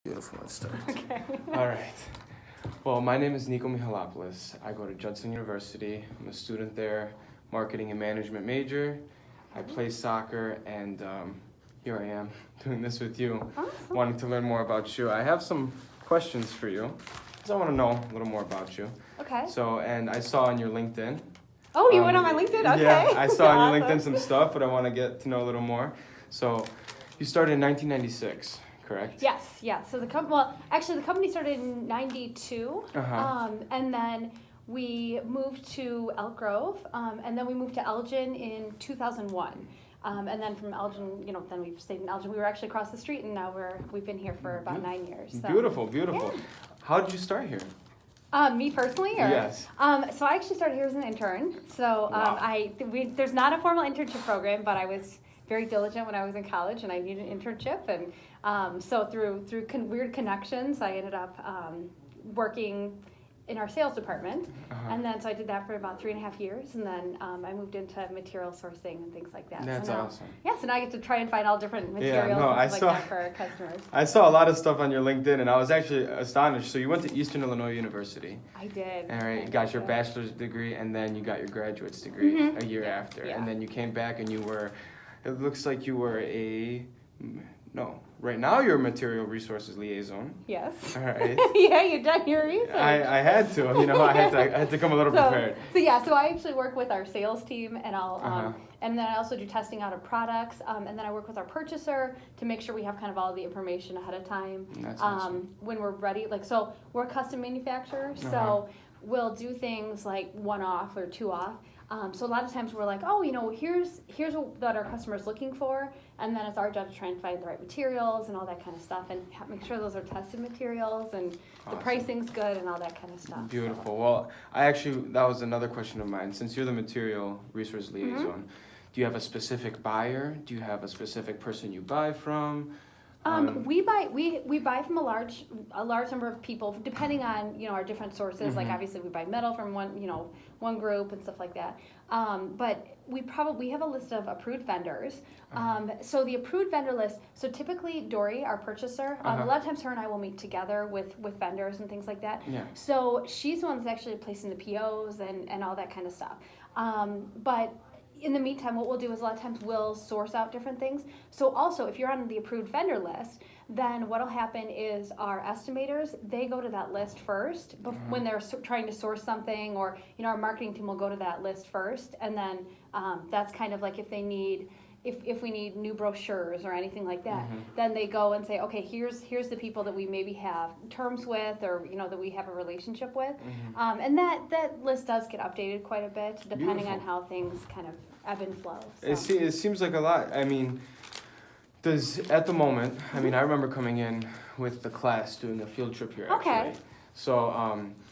Beautiful, let's start. Okay. All right. Well, my name is Nico Mihalopoulos. I go to Judson University. I'm a student there, marketing and management major. I play soccer, and here I am doing this with you, Awesome. wanting to learn more about you. I have some questions for you, because I want to know a little more about you. Okay. So, and I saw on your LinkedIn. Oh, you went on my LinkedIn? Okay. Yeah, I saw on your Awesome. LinkedIn some stuff, but I want to get to know a little more. So, you started in 1996, correct? Yes, yeah. So the company started in '92, Uh-huh. and then we moved to Elk Grove, and then we moved to Elgin in 2001. And then from Elgin, then we've stayed in Elgin. We were actually across the street, and now we've been here for about 9 years. So. Beautiful. Yeah. How did you start here? Me personally, or Yes. So I actually started here as an intern. So Wow. there's not a formal internship program, but I was very diligent when I was in college, and I needed an internship. And so through weird connections, I ended up working in our sales department. Uh-huh. And then so I did that for about 3.5 years, and then I moved into material sourcing and things like that. That's so now, awesome. Yeah, so now I get to try and find all different materials no, and stuff like that for our customers. I saw a lot of stuff on your LinkedIn, and I was actually astonished. So you went to Eastern Illinois University. I did. All right, you got your bachelor's degree, and then you got your graduate's degree Mhm. a year Yeah, after. yeah. And then you came back, and it looks like you were right now you're a material resources liaison. Yes. All right. Yeah, you've done your research. I had to, I had to come a little prepared. So I actually work with our sales team, and Uh-huh. and then I also do testing out of products, and then I work with our purchaser to make sure we have kind of all the information ahead of time. That's awesome. When we're ready, so we're a custom manufacturer, Uh-huh. so we'll do things like 1 off or 2 off. So a lot of times we're like, here's what our customer's looking for, and then it's our job to try and find the right materials and all that kind of stuff, and make sure those are tested materials and the Awesome. pricing's good and all that kind of stuff. Beautiful. Well, that was another question of mine. Since you're the material resource liaison, do you have a specific buyer? Do you have a specific person you buy from? We buy from a large number of people, depending on our different sources. Like obviously we buy metal from one group and stuff like that. But we have a list of approved vendors. So the approved vendor list. So typically Dory, our purchaser, a lot of times her and I will meet together with vendors and things like that. Yeah. So she's the one that's actually placing the POs and all that kind of stuff. But in the meantime, what we'll do is a lot of times we'll source out different things. So also, if you're on the approved vendor list, then what'll happen is our estimators, they go to that list first when they're trying to source something, or our marketing team will go to that list first, and then that's kind of like if we need new brochures or anything like that, then they go and say, okay, here's the people that we maybe have terms with, or that we have a relationship with, and that list does get updated quite a bit depending Beautiful. on how things kind of ebb and flow. So. It seems like a lot. I mean, at the moment, I remember coming in with the class doing a field trip here, actually. Okay. So,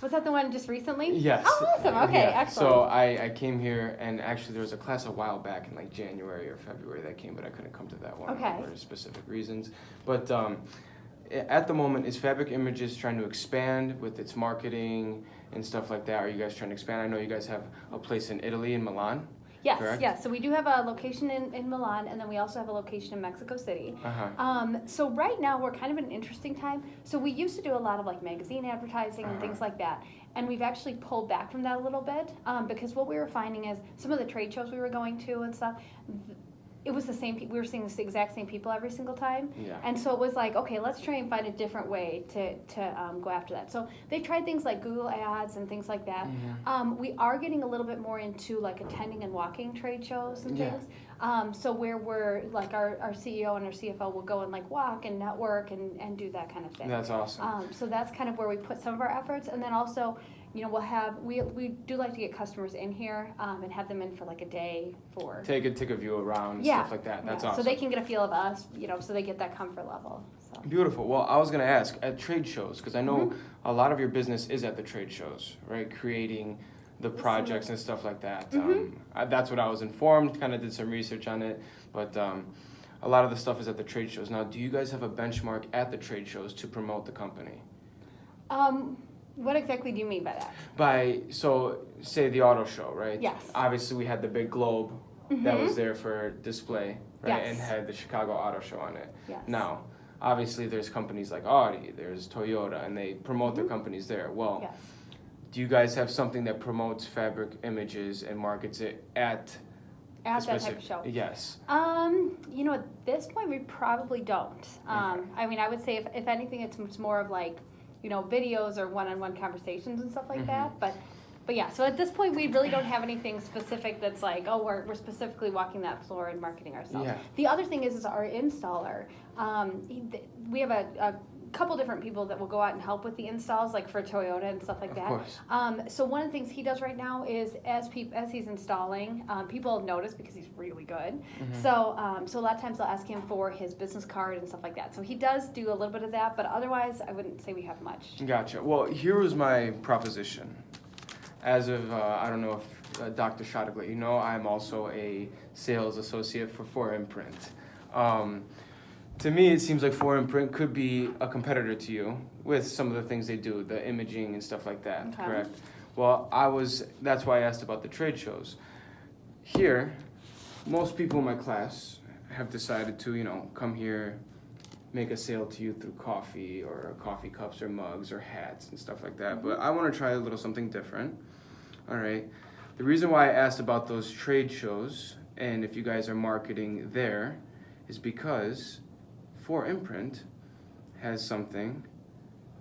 Was that the one just recently? yes. Oh, awesome. Okay, Yeah. excellent. So I came here, and actually there was a class a while back in like January or February that came, but I couldn't come to that one Okay. for specific reasons. But at the moment, is Fabric Images trying to expand with its marketing and stuff like that? Are you guys trying to expand? I know you guys have a place in Italy, in Milan. Yes, correct? yes. So we do have a location in Milan, and then we also have a location in Mexico City. Uh-huh. So right now we're kind of in an interesting time. So we used to do a lot of like magazine advertising and things like that, and we've actually pulled back from that a little bit because what we were finding is some of the trade shows we were going to and stuff. It was the same. We were seeing the exact same people every single time, Yeah. and so it was like, okay, let's try and find a different way to go after that. So they tried things like Google Ads and things like that. We are getting a little bit more into like attending and walking trade shows and Yeah. things. So where we're like our CEO and our CFO will go and like walk and network and do that kind of thing. That's awesome. So that's kind of where we put some of our efforts, and then also. We do like to get customers in here and have them in for like a day for Take a view around and stuff like that. That's awesome. So they can get a feel of us, so they get that comfort level. So. Beautiful. Well, I was going to ask, at trade shows, because I know a lot of your business is at the trade shows, right? Creating the projects and stuff like that. That's what I was informed, kind of did some research on it, but a lot of the stuff is at the trade shows. Now, do you guys have a benchmark at the trade shows to promote the company? What exactly do you mean by that? Say the auto show, right? Yes. Obviously, we had the big globe that was there for display, right? Yes. And had the Chicago Auto Show on it. Yes. Now, obviously there's companies like Audi, there's Toyota, and they promote their companies there. Well, Yes. do you guys have something that promotes fabric images and markets it at At a that type of show. Yes. You know, at this point, we probably don't. I mean, I would say if anything, it's more of like, you know, videos or one-on-one conversations and stuff like that. But yeah, so at this point, we really don't have anything specific that's like, oh, we're specifically walking that floor and marketing ourselves. Yeah. The other thing is our installer. We have a couple different people that will go out and help with the installs, like for Toyota and stuff like Of that. course. So one of the things he does right now is as he's installing, people notice because he's really good. So a lot of times they'll ask him for his business card and stuff like that. So he does do a little bit of that, but otherwise I wouldn't say we have much. Gotcha. Well, here was my proposition. As of, I don't know if Dr. Shottock let you know, I'm also a sales associate for 4imprint. To me, it seems like 4imprint could be a competitor to you with some of the things they do, the imaging and stuff like that, Okay. correct? Well, that's why I asked about the trade shows. Here, most people in my class have decided to, you know, come here, make a sale to you through coffee or coffee cups or mugs or hats and stuff like that. But I want to try a little something different. All right. The reason why I asked about those trade shows and if you guys are marketing there is because 4imprint has something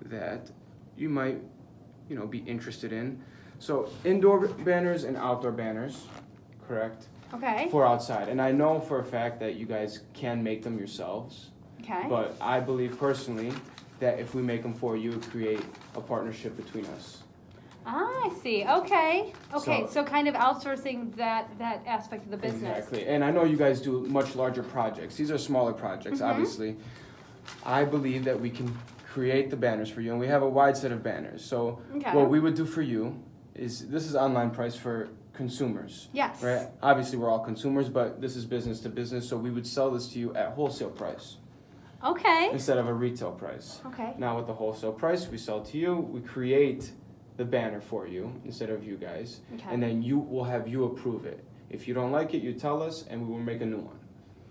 that you might, you know, be interested in. So indoor banners and outdoor banners, correct? Okay. For outside. And I know for a fact that you guys can make them yourselves. Okay. But I believe personally that if we make them for you, it create a partnership between us. I see. Okay. Okay. So- So kind of outsourcing that aspect of the business. Exactly. And I know you guys do much larger projects. These are smaller projects, obviously. I believe that we can create the banners for you, and we have a wide set of banners. So Okay. what we would do for you is, this is online price for consumers. Yes. Right? Obviously, we're all consumers, but this is business to business, so we would sell this to you at wholesale price Okay. instead of a retail price. Okay. Now with the wholesale price, we sell to you, we create the banner for you instead of you guys, Okay. and then we'll have you approve it. If you don't like it, you tell us, and we will make a new one,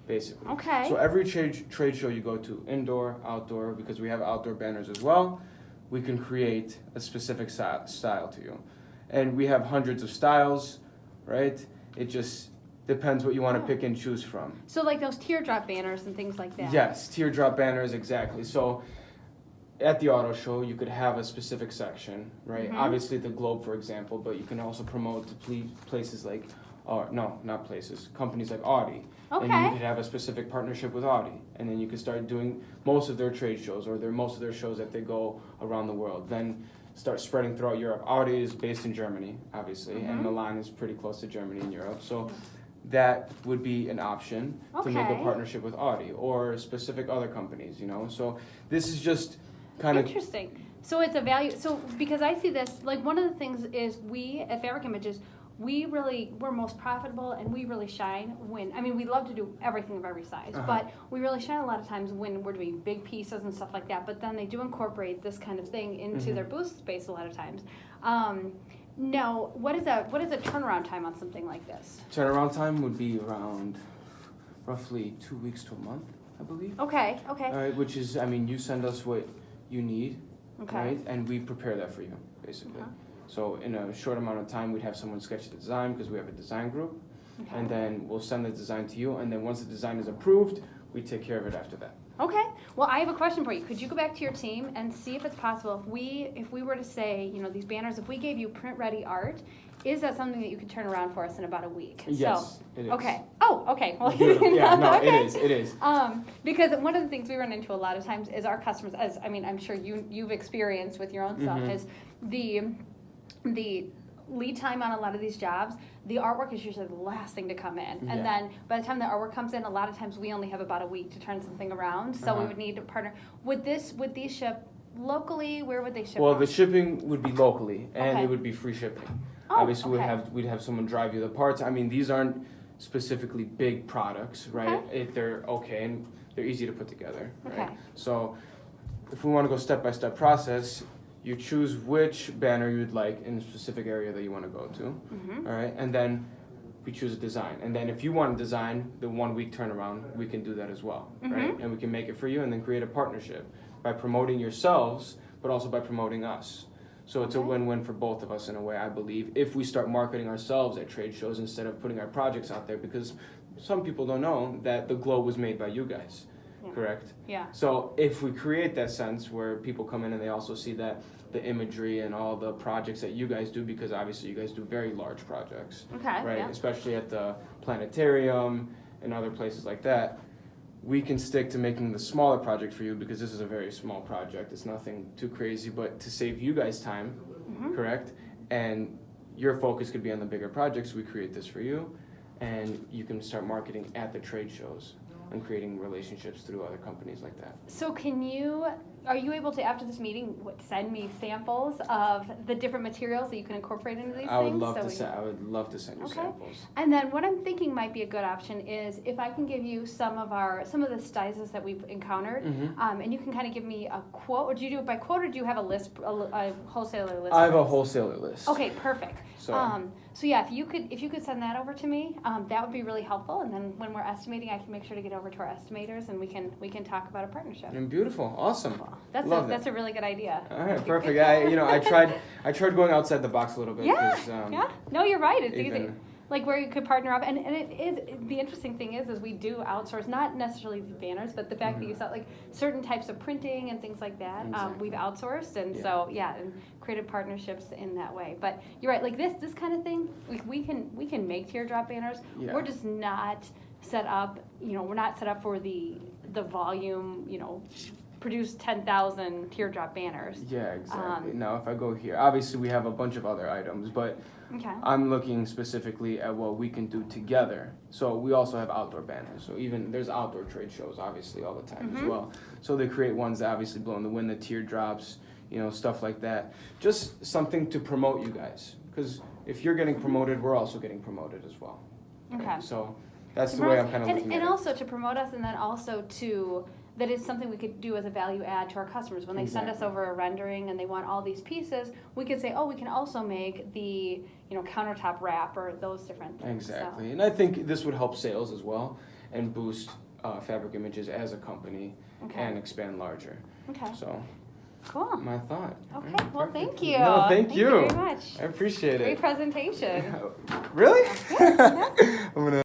basically. Okay. So every trade show you go to, indoor, outdoor, because we have outdoor banners as well, we can create a specific style to you. And we have hundreds of styles, right? It just depends what you want to pick and choose from. So like those teardrop banners and things like that. Yes, teardrop banners, exactly. So at the auto show, you could have a specific section, right? Obviously the Globe, for example, but you can also promote to places like, no, not places, companies like Audi. And you Okay. could have a specific partnership with Audi. And then you could start doing most of their trade shows or most of their shows that they go around the world. Then start spreading throughout Europe. Audi is based in Germany, obviously, and Milan is pretty close to Germany in Europe. So that would be an option to make a Okay. partnership with Audi or specific other companies, you know? So this is just kind of... Interesting. So it's a value. So because I see this, like one of the things is we at Fabric Images, we're most profitable and we really shine when, I mean, we love to do everything of every size, but we really shine a lot of times when we're doing big pieces and stuff like that, but then they do incorporate this kind of thing into their booth space a lot of times. Now, what is a turnaround time on something like this? Turnaround time would be around roughly 2 weeks to a month, I believe. Okay, okay, All right, which is, I mean, you send us what you need, okay. right? And we prepare that for you, basically. So in a short amount of time, we'd have someone sketch the design because we have a design group. Okay. And then we'll send the design to you. And then once the design is approved, we take care of it after that. Okay. Well, I have a question for you. Could you go back to your team and see if it's possible if we were to say, you know, these banners, if we gave you print ready art, is that something that you could turn around for us in about a week? Yes, it is. Okay. Oh, okay. Well, Yeah, no, okay. it is. Because one of the things we run into a lot of times is our customers, as I mean, I'm sure you've experienced with your own stuff, is the lead time on a lot of these jobs, the artwork is usually the last thing to come in. And then by the time the artwork comes in, a lot of times we only have about a week to turn something around. So we would need a partner. Would these ship locally? Where would they ship? Well, from? the shipping would be locally, and Okay. it would be free shipping. Oh, Obviously, okay. we'd have someone drive you the parts. I mean, these aren't specifically big products, right? Okay. They're okay, and they're easy to put together, right? Okay. So if we want to go step-by-step process, you choose which banner you'd like in a specific area that you want to go to, all right? And then we choose a design. And then if you want to design the 1 week turnaround, we can do that as well, right? And we can make it for you and then create a partnership by promoting yourselves, but also by promoting us. So it's a win-win for both of us in a way, I believe, if we start marketing ourselves at trade shows instead of putting our projects out there, because some people don't know that the globe was made by you guys, correct? Yeah. So if we create that sense where people come in and they also see that the imagery and all the projects that you guys do, because obviously you guys do very large projects, right? Yeah. Especially at the planetarium and other places like that. We can stick to making the smaller project for you because this is a very small project. It's nothing too crazy, but to save you guys time, correct? And your focus could be on the bigger projects. We create this for you, and you can start marketing at the trade shows and creating relationships through other companies like that. So are you able to, after this meeting, send me samples of the different materials that you can incorporate into these things? I would love to send you samples. And then what I'm thinking might be a good option is if I can give you some of the sizes that we've encountered, and you can kind of give me a quote, or do you do it by quote, or do you have a list, a wholesaler list? I have a wholesaler list. Okay, perfect. So yeah, if you could send that over to me, that would be really helpful. And then when we're estimating, I can make sure to get over to our estimators, and we can talk about a partnership. And beautiful, awesome. That's a really good idea. All right, perfect. I tried going outside the box a little bit. Yeah. No, you're right. It's easy. Like where you could partner up, and it is, the interesting thing is we do outsource, not necessarily the banners, but the fact that you saw like certain types of printing and things like that, we've outsourced, and so and created partnerships in that way. But you're right, like this kind of thing, we can make teardrop banners. We're just not set up, we're not set up for the volume, produce 10,000 teardrop banners. Yeah, exactly. Now, if I go here, obviously we have a bunch of other items, but I'm looking specifically at what we can do together. So we also have outdoor banners. So even there's outdoor trade shows, obviously, all the time as well. So they create ones that obviously blow in the wind, the teardrops, stuff like that. Just something to promote you guys. Because if you're getting promoted, we're also getting promoted as well. Okay. So that's the way I'm kind of looking at it. And also to promote us, and then also that it's something we could do as a value add to our customers. When they send us over a rendering and they want all these pieces, we could say, we can also make the countertop wrap or those different things. Exactly. And I think this would help sales as well and boost Fabric Images as a company and expand larger. Okay. So cool. My thought. Okay. Right, Well, perfect. thank you. No, thank you very much. I appreciate it. Great presentation. Really? Yeah. I'm gonna